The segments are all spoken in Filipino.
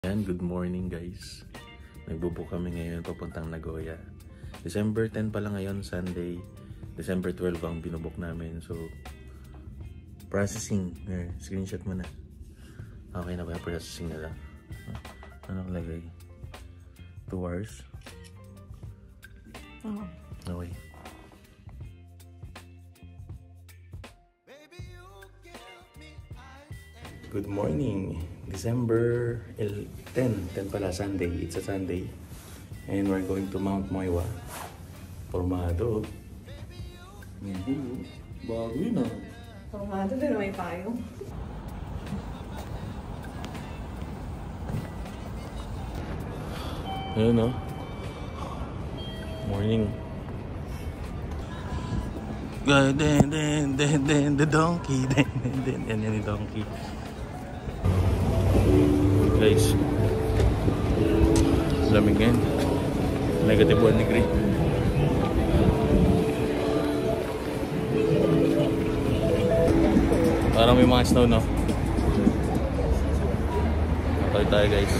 Yan, good morning guys. Nagbubook kami ngayon papuntang Nagoya. December 10 pala ngayon, Sunday. December 12 ang binubok namin. So, processing. Screenshot mo na. Okay na ba? Processing na lang. Ano lagay? 2 hours? Oo. Okay. Good morning. December 10 pala, Sunday. It's a Sunday. And we're going to Mount Moiwa. Formado. Bago yun ah. Formado din may payong. Ayun oh. Morning. The donkey. Yan yung donkey. Guys, lamig ngayon. Negative 1 degree. Parang may mga snow, no? Okay tayo guys.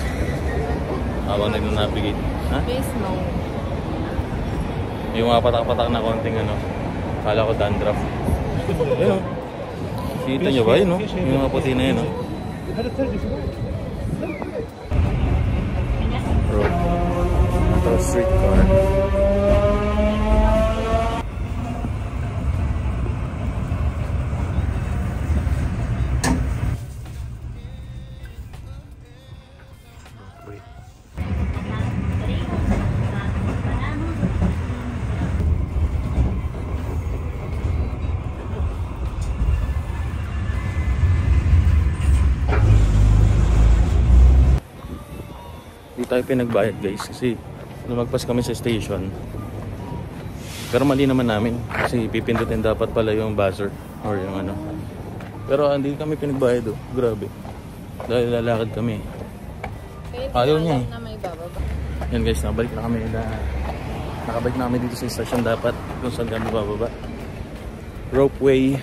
Habang nag-navigate. Ha? May snow. Yung mga patak-patak na konting ano. Kala ko dandruff. Ayun o. Kita nyo ba yun o? Yung mga puti na yun o. Road. Ito streetcar. Hindi tayo pinagbayad guys kasi lumagpas kami sa station, pero mali naman namin kasi pipindutin dapat pala yung buzzer or yung ano, pero hindi kami pinagbayad oh. Grabe, dahil lalakad kami. Ayaw niya eh. Yan guys, nakabalik na kami nakabalik na kami dito sa station dapat kung saan kami bababa. Ropeway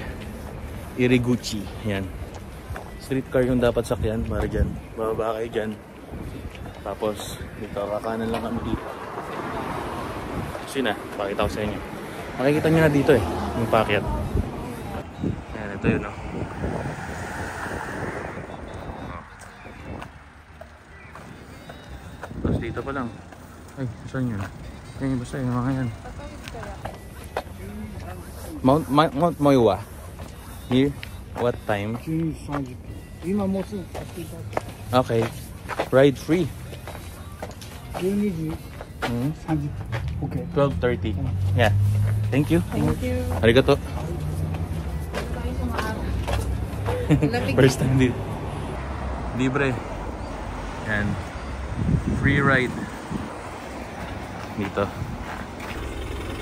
Iriguchi. Yan, streetcar yung dapat sakyan para dyan, bababa kayo dyan. Tapos dito, kakanan lang kami dito. Kasi na, pakita ko sa inyo. Makikita nyo na dito eh, yung packet. Ayan, ito yun o. Tapos dito pa lang. Ay, saan yun? Ayan, basta yun, mga yan. Mount Moiwa. Here, what time? Okay. Ride free. 12時30分 OK 12:30. Yeah. Thank you. Thank you. Arigato. First time dito. Libre. And free ride. Dito.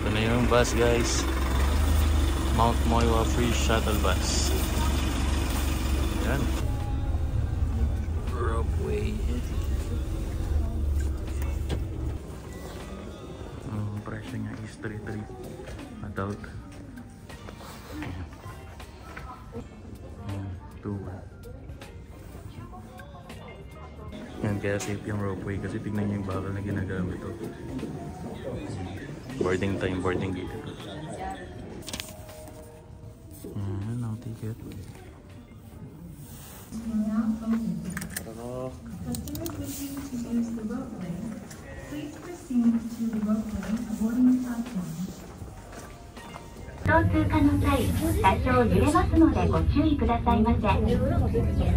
Ito na yung bus guys. Mount Moiwa free shuttle bus. Yan. Ropeway. Presyo niya is 3.3 adult. 2. Yan, kaya safe yung ropeway kasi tignan niyo yung bakal na ginagamit ito. Boarding time, boarding gate ito. Yan ang ticket. Customers wishing to use the ropeway, please proceed to the ropeway boarding platform. 通通過の際、多少揺れますのでご注意くださいませ。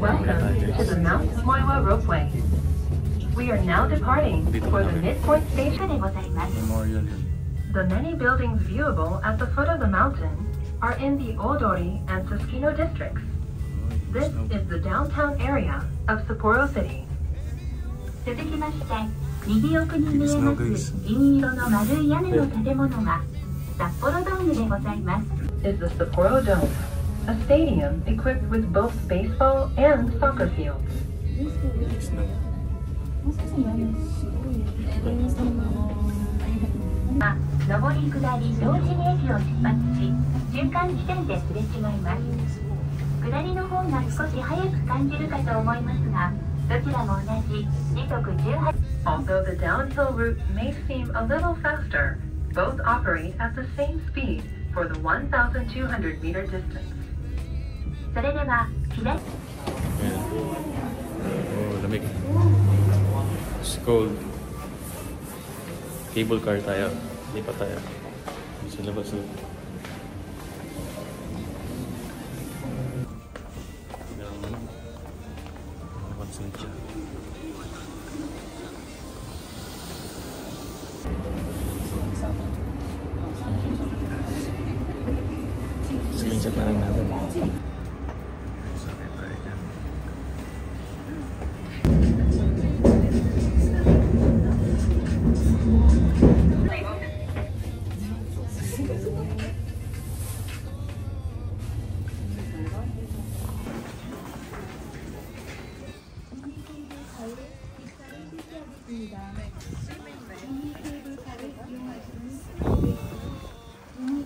Welcome to the Mount Moiwa Ropeway. We are now departing for the midpoint station でございます。 The many buildings viewable at the foot of the mountain are in the Odori and Susukino districts. This is the downtown area of Sapporo City. 続きまして、右奥に見えます銀色の丸い屋根の建物が札幌ドームでございます。Is the Sapporo Dome, a stadium equipped with both baseball and soccer fields. 上り下り同時に駅を出発し、中間地点ですれ違います。下りの方が少し早く感じるかと思いますが、どちらも同じ時速18 Although the downhill route may seem a little faster, both operate at the same speed for the 1,200 meter distance. それでは左 Ayan. Oh, lamig. It's cold. Cable car tayo. Hindi pa tayo. Sa labas na. Napansin siya. Screenshot na lang natin. Sakit tayo dyan.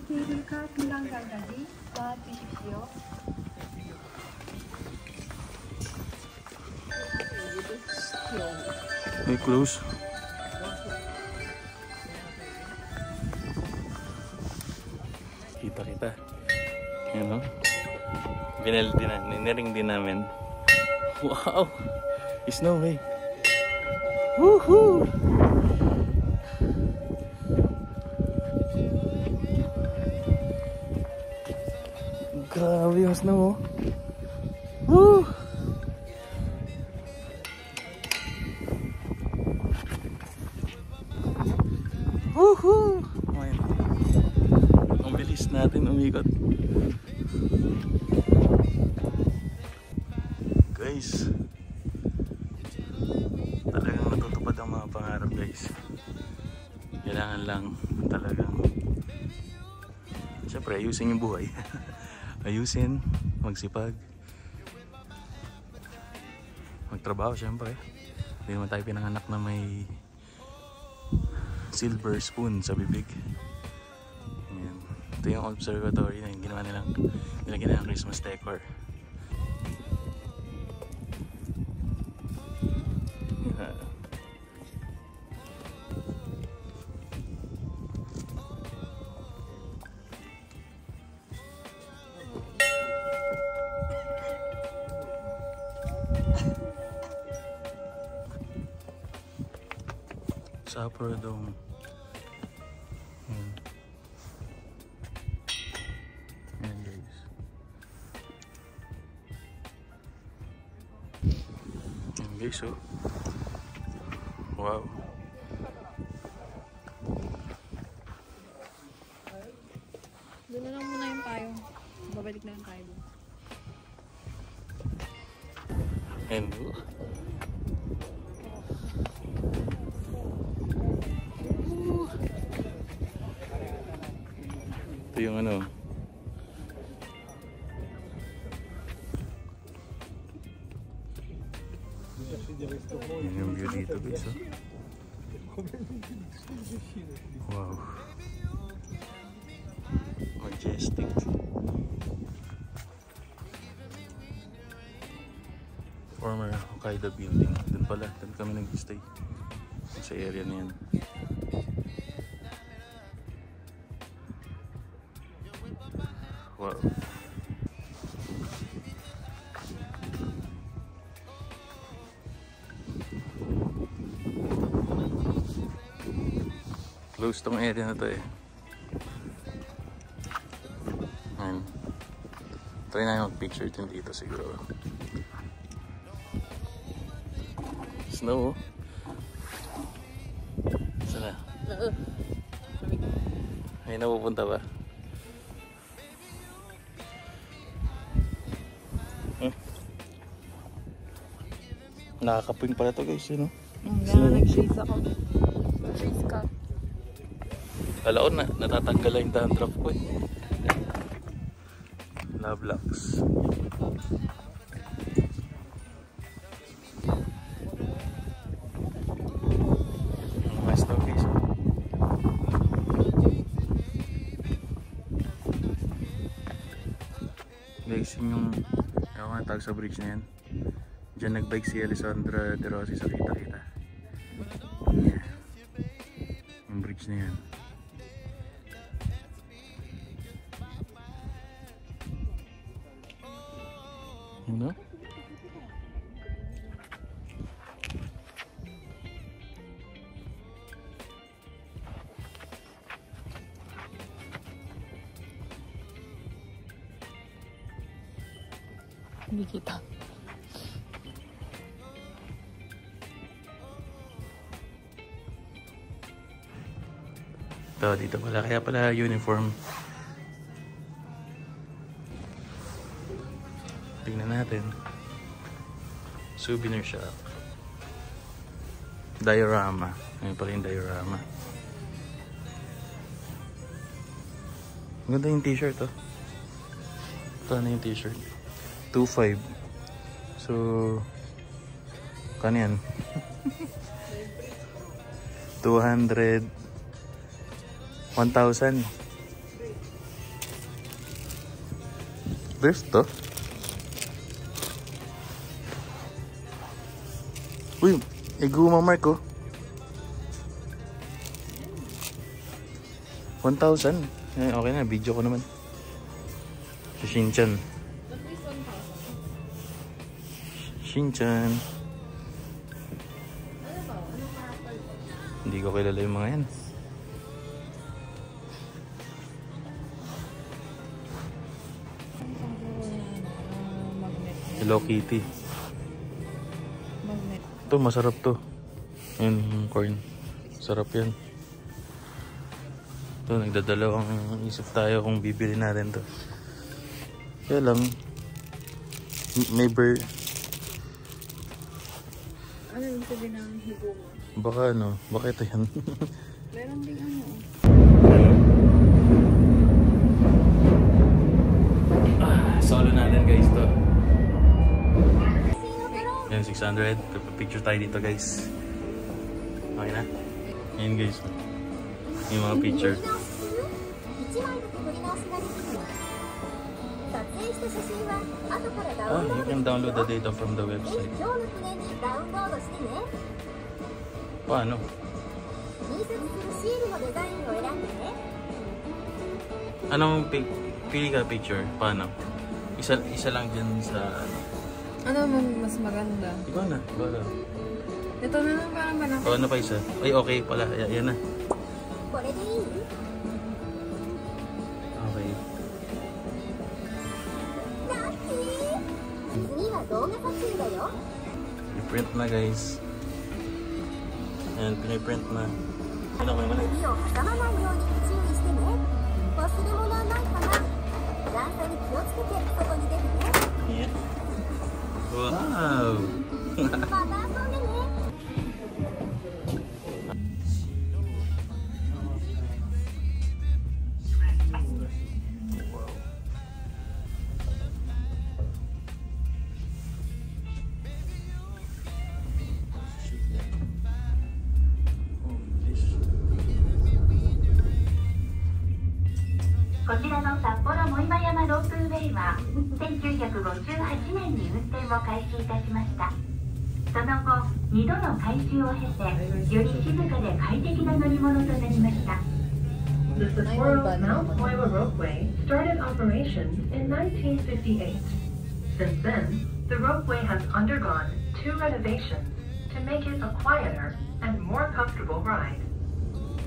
케이블카 금강강까지 와주십시오. May close. Kita. Yan o. Niring din namin. Wow! Snow eh. Woohoo! Grabe yung snow oh. Woo! Woohoo! Ayan. Ang bilis natin umikot. Guys, talagang natutupad ang mga pangarap guys. Kailangan lang talagang siyempre ayusin yung buhay. Ayusin, magsipag, magtrabaho siyempre. Hindi naman tayo pinanganak na may silver spoon sa bibig. Ayan. Ito yung observatory na yung ginawa nilang nilagyan ng Christmas decor. Supper Dome. Ayan guys. Ayan guys oh. Wow. Doon na lang muna yung tayo. Babalik na lang tayo doon. And ito yung ano. Yan yung view dito guys oh. Wow. Majestic. Former Hokkaido building. Doon pala, doon kami nag-stay sa area na yan. Wow. Close tong area na to eh. Ayan. Try na mag-picture din dito siguro. Snow. Saan na? May napupunta ba? Nakakapwing pala to guys, yun o. Nag-chase ako. Chase ka. Kala ko na, natatanggal lang yung dandruff ko eh. Love locks. Nice to guys. Guys, yung tawag sa bridge na yan. Diyan nagbike si Alessandra De Rossi sa kita-kita. Yeah. Yung bridge na yan. You know? Hindi kita. Ito, dito pala. Kaya pala uniform. Tingnan natin. Souvenir shop. Diorama. Ayun pala yung diorama. Ganda yung t-shirt, oh. Ito na yung t-shirt. 2.5. So, kano yan? 200. 1,000. Thrift to? Uy, iguma mark, oh. 1,000. Eh, okay na, video ko naman. Si Shinchan. Shinchan. Hindi ko kilala yung mga yan. Hello Kitty. Magnet. Ito, masarap to. Yan, yung corn. Sarap yan. Ito, nagdadalawang isip tayo kung bibili natin to. Kaya lang, may Ano yung sabi ng higuma? baka ano, baka ito yan. Meron ding ano. Solo natin guys to. Yan, 600. Picture tayo dito guys. Okay na? Yan guys. Yung mga picture. You can download the data from the website. Paano? Anong pili ka picture? Paano? Isa lang dyan sa ano? Ano mas maganda? Iba na. Ito na lang parang ba na? O ano pa isa? Ay okay pala. Yan na. Okay. I-print na guys. Ayan, piniprint na. Ano kayo man? Yeah. Wow! The Sapporo Mount Moiwa Ropeway started operations in 1958. Since then, the ropeway has undergone 2 renovations to make it a quieter and more comfortable ride.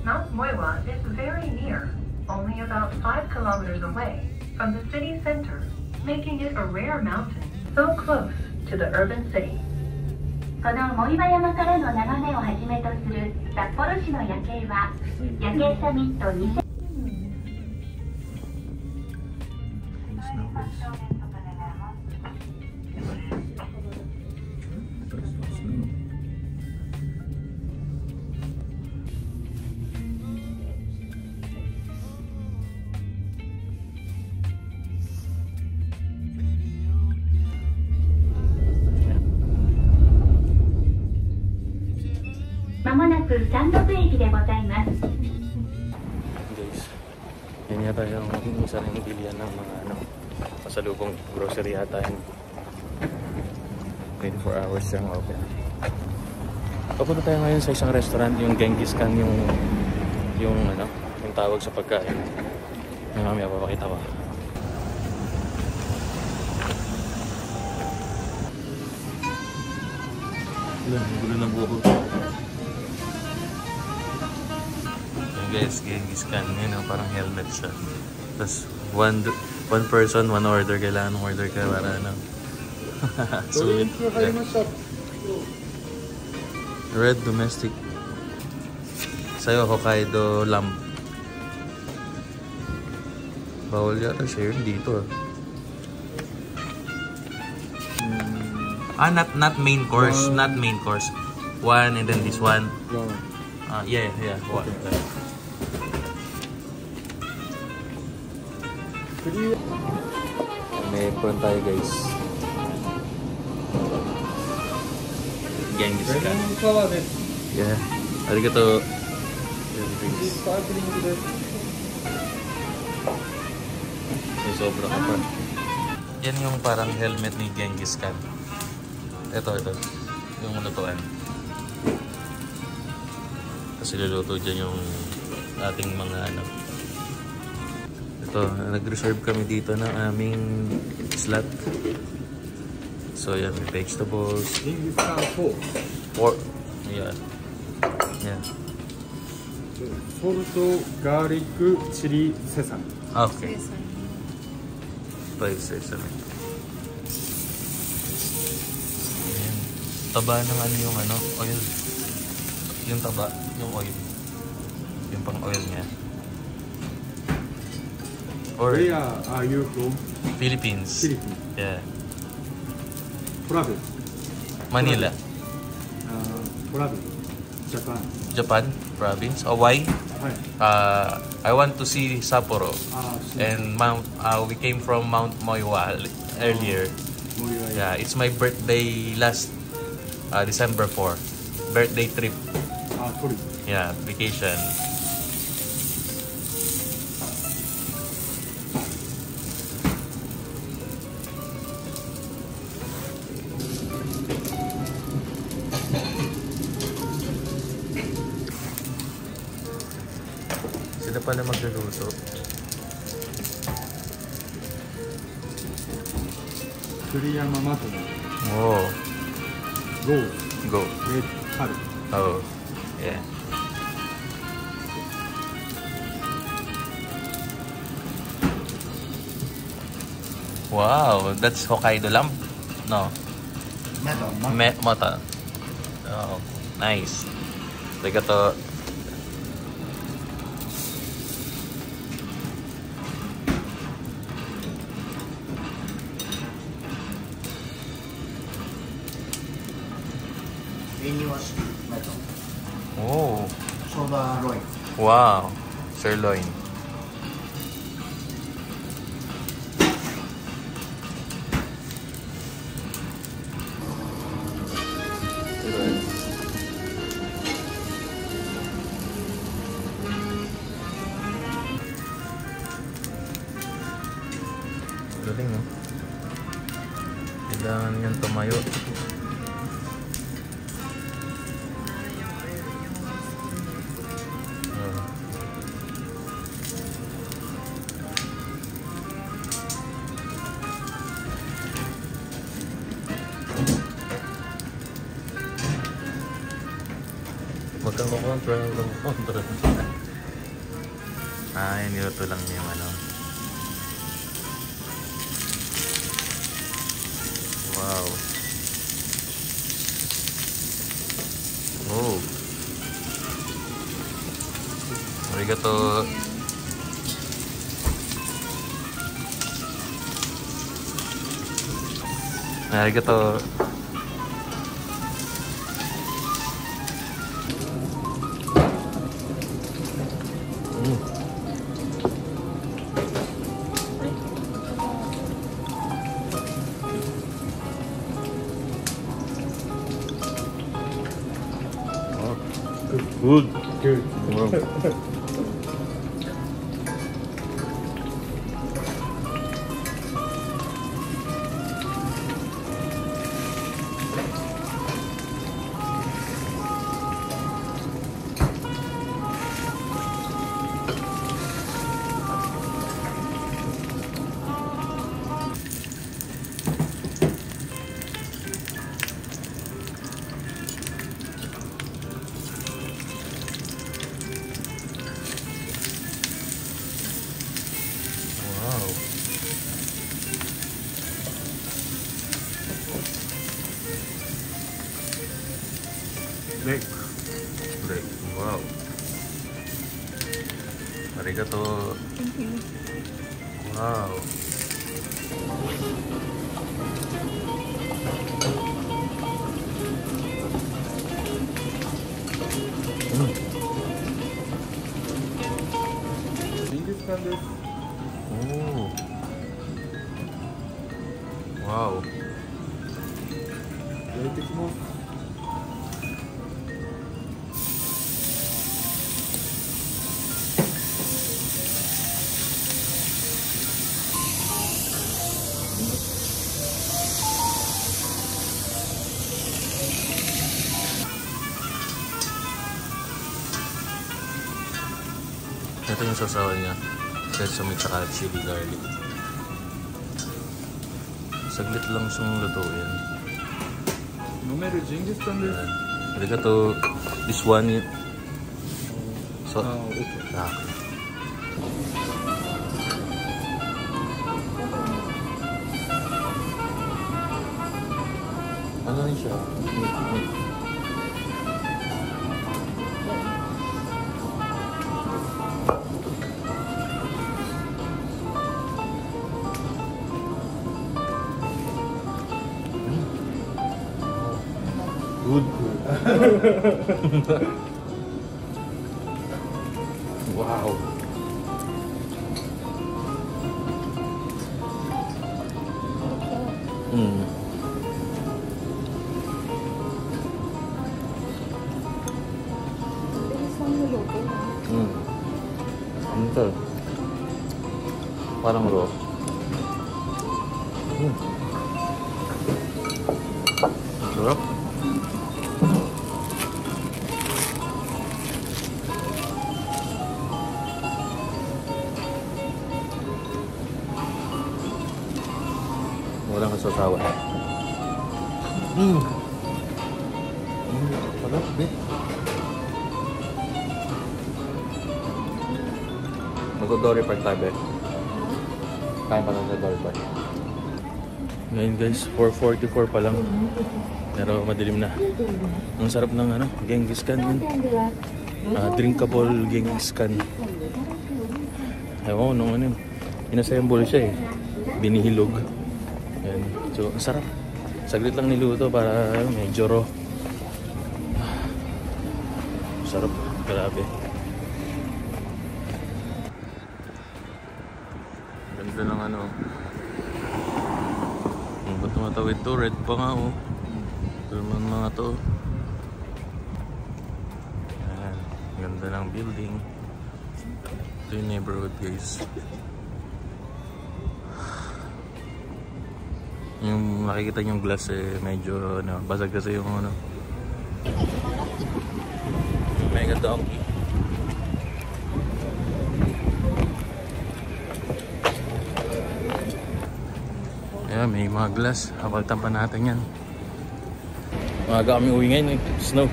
Mount Moiwa is very near, only about 5 kilometers away from the city center, making it a rare mountain so close to the urban city. この藻岩山からの眺めをはじめとする札幌市の夜景は夜景サミット2000 まもなくスタンドプ駅でございます。 Guys, yan yata yung isa rin bilihan ng mga pasalubong grocery yata yun. 24 hours siyang open. Papunta tayo ngayon sa isang restaurant, yung Genghis Khan, yung tawag sa pagkain. Yung mamaya papakita ko. Ilan, ang gulo ng buho. Yung guys, Genghis Khan, yun, parang helmet siya. Tapos one person, one order. Kailangan order ka para sulit. Red domestic. Sa'yo, Hokkaido lamb. Bawal yata share dito. Not main course. Not main course. One and then this one. Yeah. One. May prawn tayo guys. Genghis Khan. Yeah. Arigato. Sobra ka pa. Yan yung parang helmet ni Genghis Khan. Ito. Yung lutuan. Kasi luluto dyan yung ating mga Ito, nag-reserve kami dito ng aming slot. So yan, may vegetables. Pork. Yeah. Salt, garlic, chili, sesame. Okay. Spices. Ayan. Taba ng yung oil. Yung taba, yung oil. Yung pang oil niya. Where are you from? Philippines. Philippines. Yeah. Province. Manila. Province. Japan. Japan province. Why? I want to see Sapporo. And we came from Mount Moiwa earlier. Yeah, it's my birthday last December 4. Birthday trip. Yeah, vacation. Sila pala magluluto. Yamamoto. Oh. Go. Red curry. Oh. Yeah. Wow, that's Hokkaido lamb? No. Mata. Oh, nice. Arigato. Oh. Sirloin. Wow. Sirloin. Galing, no? Kailangan niyang tumayo. Huwag kang kukontrol. Yun, niluto lang niya yung Wow. Oh. Arigato. Arigato. Good. Wow. libre. Wow. Arigato. Thank you. Wow. Genghis-Khan desu. Oh. Wow. 焼いてきます。Ito yung sasawa niya. Sesame tsaka chili garlic. Saglit lang siyang lutuin. 飲めるジンギスカンです。Ayan. Arigato. This one. So, OK。 ah. Ano rin siya? Meat. Good. Wow. Bilis lang niluto. Ano to? Parang raw. Sarap. Walang kasasawa. Sarap, eh. Mag-Dory Park tayo, eh. Kain pa lang sa Dory Park. Ngayon guys, 4:44 pa lang. Pero madilim na. Ang sarap ng ano, Genghis-Khan yun. Drinkable Genghis-Khan. Ewan ko nung ano yun. Inassemble siya eh. Binihilog. Ayan. So, ang sarap. Saglit lang niluto para medyo raw. Sarap. Grabe. Ganda ng ano. Ba't tumatawid to? Red pa nga oh. Ito naman mga to. Ayan. Ganda ng building. Ito yung neighborhood guys. Yung nakikita yung glass eh medyo ano, basag kasi yung ano. Mega donkey. Ayan, may mga glass. Kapagtan pa natin yan. Maaga kaming uwi ngayon eh. Snow.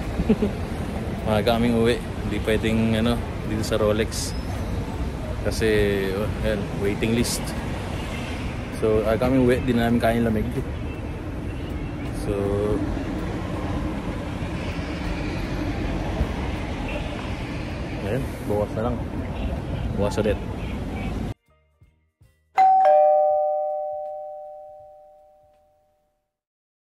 Maaga kaming uwi. Hindi pwedeng ano, dito sa Rolex. Kasi ayan, waiting list. So, kami uwi, di na namin kain lamig. So, ayan, bukas na lang. Bukas ulit.